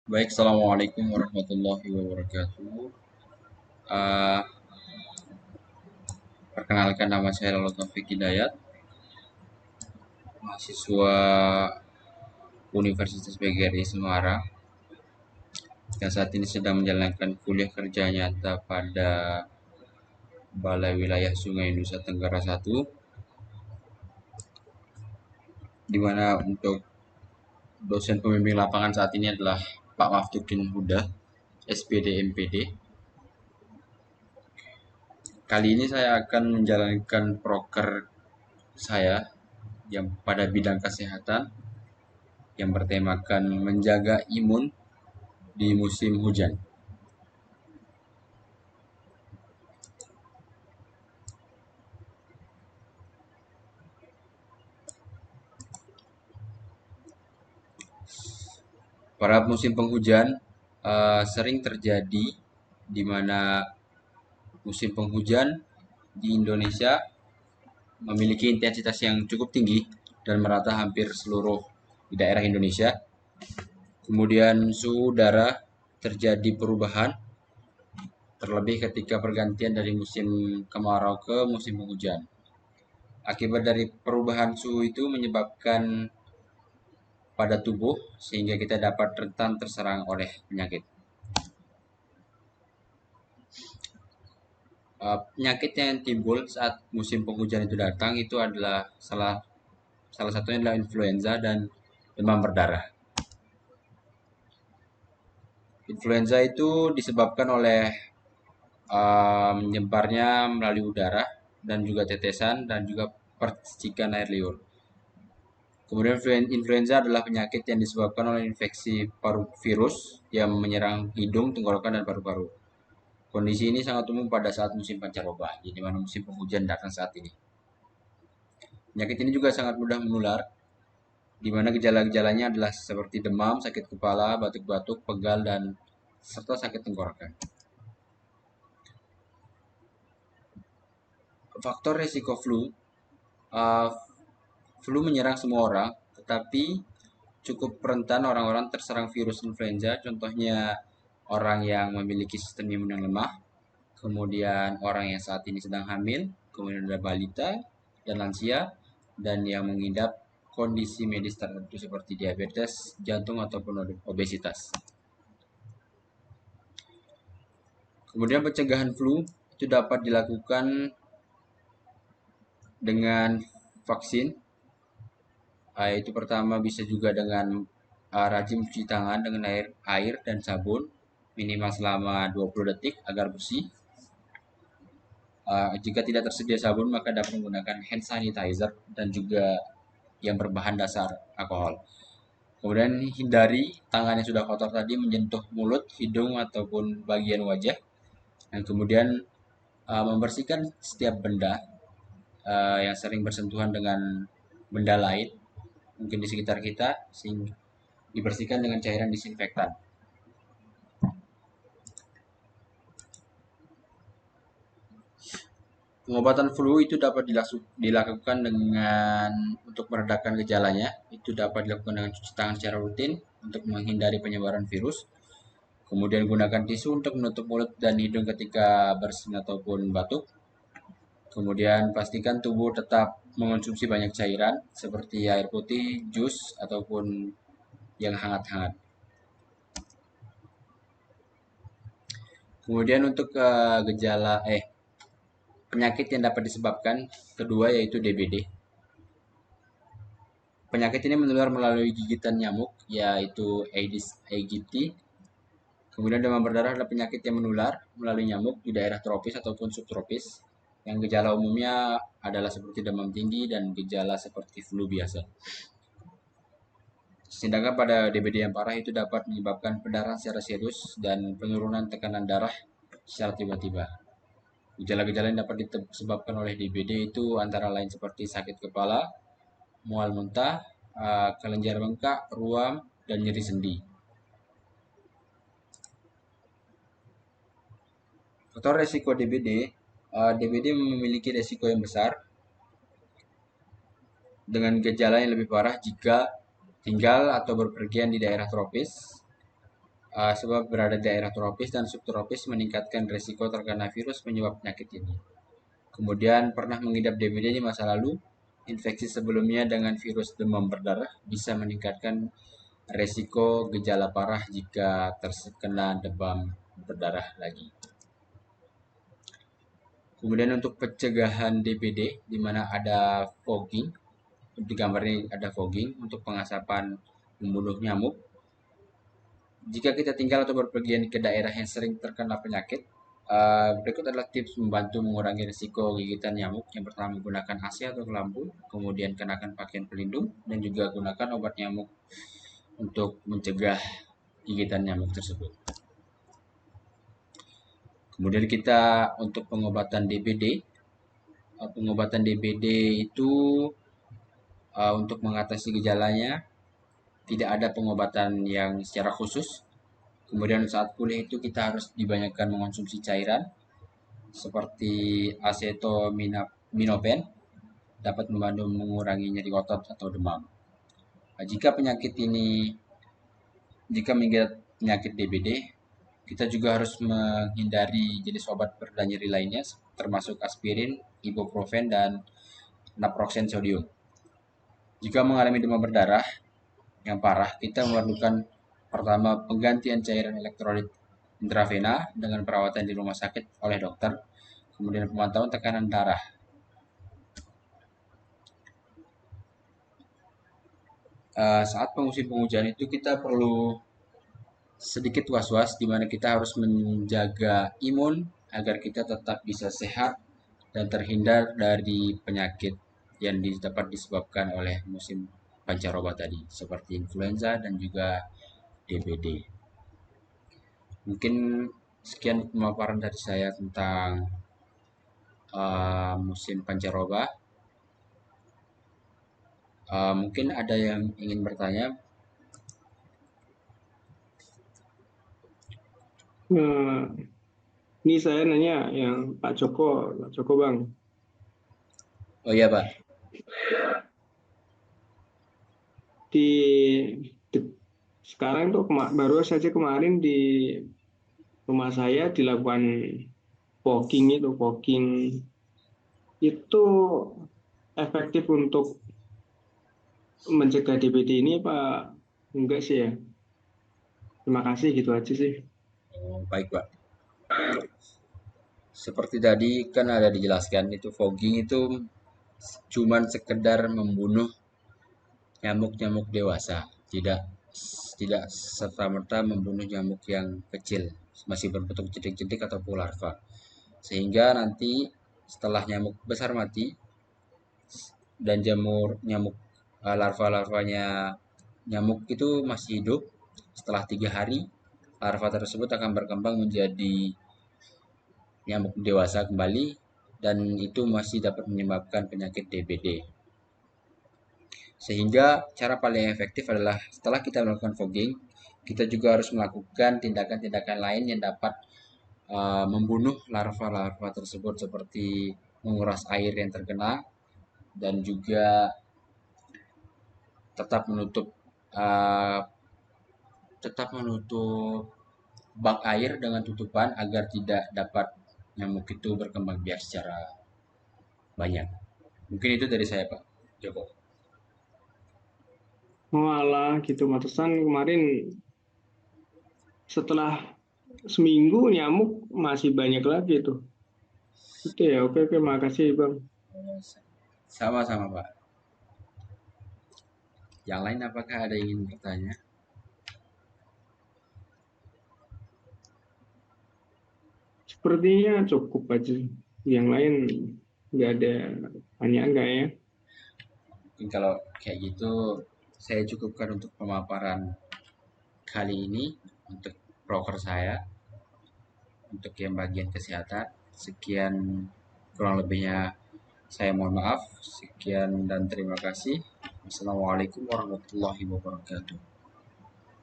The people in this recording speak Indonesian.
Baik, Assalamualaikum warahmatullahi wabarakatuh. Eh, Perkenalkan nama saya Lalo Taufik Hidayat, mahasiswa Universitas PGRI Semarang, yang saat ini sedang menjalankan kuliah kerja nyata pada Balai Wilayah Sungai Nusa Tenggara I, di mana untuk dosen pembimbing lapangan saat ini adalah Pak Maftudin Huda, SPD MPD. Kali ini saya akan menjalankan proker saya yang pada bidang kesehatan yang bertemakan menjaga imun di musim hujan. Pada musim penghujan sering terjadi di mana musim penghujan di Indonesia memiliki intensitas yang cukup tinggi dan merata hampir seluruh di daerah Indonesia. Kemudian suhu udara terjadi perubahan terlebih ketika pergantian dari musim kemarau ke musim penghujan. Akibat dari perubahan suhu itu menyebabkan pada tubuh sehingga kita dapat rentan terserang oleh penyakit. Penyakit yang timbul saat musim penghujan itu datang itu adalah salah salah satunya adalah influenza dan demam berdarah. Influenza itu disebabkan oleh menyebarnya melalui udara dan juga tetesan dan juga percikan air liur. Kemudian influenza adalah penyakit yang disebabkan oleh infeksi paru virus yang menyerang hidung, tenggorokan, dan paru-paru. Kondisi ini sangat umum pada saat musim pancaroba, di mana musim penghujan datang saat ini. Penyakit ini juga sangat mudah menular, di mana gejala-gejalanya adalah seperti demam, sakit kepala, batuk-batuk, pegal, dan serta sakit tenggorokan. Faktor resiko flu, uh, flu menyerang semua orang, tetapi cukup rentan orang-orang terserang virus influenza, contohnya orang yang memiliki sistem imun yang lemah, kemudian orang yang saat ini sedang hamil, kemudian ada balita dan lansia, dan yang mengidap kondisi medis tertentu seperti diabetes, jantung, ataupun obesitas. Kemudian pencegahan flu itu dapat dilakukan dengan vaksin. Itu pertama bisa juga dengan rajin mencuci tangan dengan air dan sabun minimal selama 20 detik agar bersih. Jika tidak tersedia sabun maka dapat menggunakan hand sanitizer dan juga yang berbahan dasar alkohol. Kemudian hindari tangan yang sudah kotor tadi menyentuh mulut, hidung ataupun bagian wajah. Dan kemudian membersihkan setiap benda yang sering bersentuhan dengan benda lain mungkin di sekitar kita sehingga dibersihkan dengan cairan disinfektan. Pengobatan flu itu dapat dilakukan dengan untuk meredakan gejalanya. Itu dapat dilakukan dengan cuci tangan secara rutin untuk menghindari penyebaran virus. Kemudian gunakan tisu untuk menutup mulut dan hidung ketika bersin ataupun batuk. Kemudian pastikan tubuh tetap mengonsumsi banyak cairan seperti air putih, jus, ataupun yang hangat-hangat. Kemudian untuk penyakit yang dapat disebabkan kedua yaitu DBD. Penyakit ini menular melalui gigitan nyamuk yaitu Aedes aegypti. Kemudian demam berdarah adalah penyakit yang menular melalui nyamuk di daerah tropis ataupun subtropis. Yang gejala umumnya adalah seperti demam tinggi dan gejala seperti flu biasa. Sedangkan pada DBD yang parah itu dapat menyebabkan pendarahan secara serius dan penurunan tekanan darah secara tiba-tiba. Gejala-gejala yang dapat disebabkan oleh DBD itu antara lain seperti sakit kepala, mual muntah, kelenjar bengkak, ruam, dan nyeri sendi. Faktor resiko DBD, DBD memiliki resiko yang besar dengan gejala yang lebih parah jika tinggal atau berpergian di daerah tropis, sebab berada di daerah tropis dan subtropis meningkatkan risiko terkena virus penyebab penyakit ini. Kemudian pernah mengidap DBD di masa lalu, infeksi sebelumnya dengan virus demam berdarah bisa meningkatkan risiko gejala parah jika terkena demam berdarah lagi. Kemudian untuk pencegahan DBD, di mana ada fogging, di gambar ini ada fogging untuk pengasapan membunuh nyamuk. Jika kita tinggal atau berpergian ke daerah yang sering terkena penyakit, berikut adalah tips membantu mengurangi risiko gigitan nyamuk. Yang pertama, menggunakan AC atau lampu, kemudian kenakan pakaian pelindung, dan juga gunakan obat nyamuk untuk mencegah gigitan nyamuk tersebut. Kemudian kita untuk pengobatan DBD, pengobatan DBD itu untuk mengatasi gejalanya tidak ada pengobatan yang secara khusus. Kemudian saat pulih itu kita harus dibanyakan mengonsumsi cairan seperti acetaminophen dapat membantu mengurangi nyeri otot atau demam. Nah, jika mengidap penyakit DBD, kita juga harus menghindari jenis obat pereda nyeri lainnya termasuk aspirin, ibuprofen, dan naproxen sodium. Jika mengalami demam berdarah yang parah, kita memerlukan pertama penggantian cairan elektrolit intravena dengan perawatan di rumah sakit oleh dokter, kemudian pemantauan tekanan darah. Saat musim penghujan itu kita perlu sedikit was-was di mana kita harus menjaga imun agar kita tetap bisa sehat dan terhindar dari penyakit yang dapat disebabkan oleh musim pancaroba tadi seperti influenza dan juga DBD. Mungkin sekian pemaparan dari saya tentang musim pancaroba. Mungkin ada yang ingin bertanya. Nah, ini saya nanya yang Pak Joko Bang. Oh iya Pak. Di, sekarang tuh baru saja kemarin di rumah saya dilakukan fogging itu efektif untuk mencegah DBD ini apa enggak sih ya? Terima kasih gitu aja sih. Oh, baik Pak. Seperti tadi kan ada dijelaskan itu fogging itu cuman sekedar membunuh nyamuk-nyamuk dewasa, tidak tidak serta-merta membunuh nyamuk yang kecil, masih berbentuk jentik-jentik atau larva. Sehingga nanti setelah nyamuk besar mati dan jamur nyamuk larva-larvanya nyamuk itu masih hidup, setelah 3 hari larva tersebut akan berkembang menjadi nyamuk dewasa kembali dan itu masih dapat menyebabkan penyakit DBD. Sehingga cara paling efektif adalah setelah kita melakukan fogging, kita juga harus melakukan tindakan-tindakan lain yang dapat membunuh larva-larva tersebut seperti menguras air yang terkena dan juga tetap menutup uh, tetap menutup bak air dengan tutupan agar tidak dapat nyamuk itu berkembang biak secara banyak. Mungkin itu dari saya Pak Joko. Malah gitu, Matesan kemarin setelah seminggu nyamuk masih banyak lagi tuh. Itu ya, oke, makasih Bang. Sama-sama Pak. Yang lain apakah ada yang ingin bertanya? Sepertinya cukup aja. Yang lain nggak ada pertanyaan nggak ya? Mungkin kalau kayak gitu saya cukupkan untuk pemaparan kali ini untuk broker saya untuk yang bagian kesehatan. Sekian kurang lebihnya saya mohon maaf. Sekian dan terima kasih. Wassalamualaikum warahmatullahi wabarakatuh.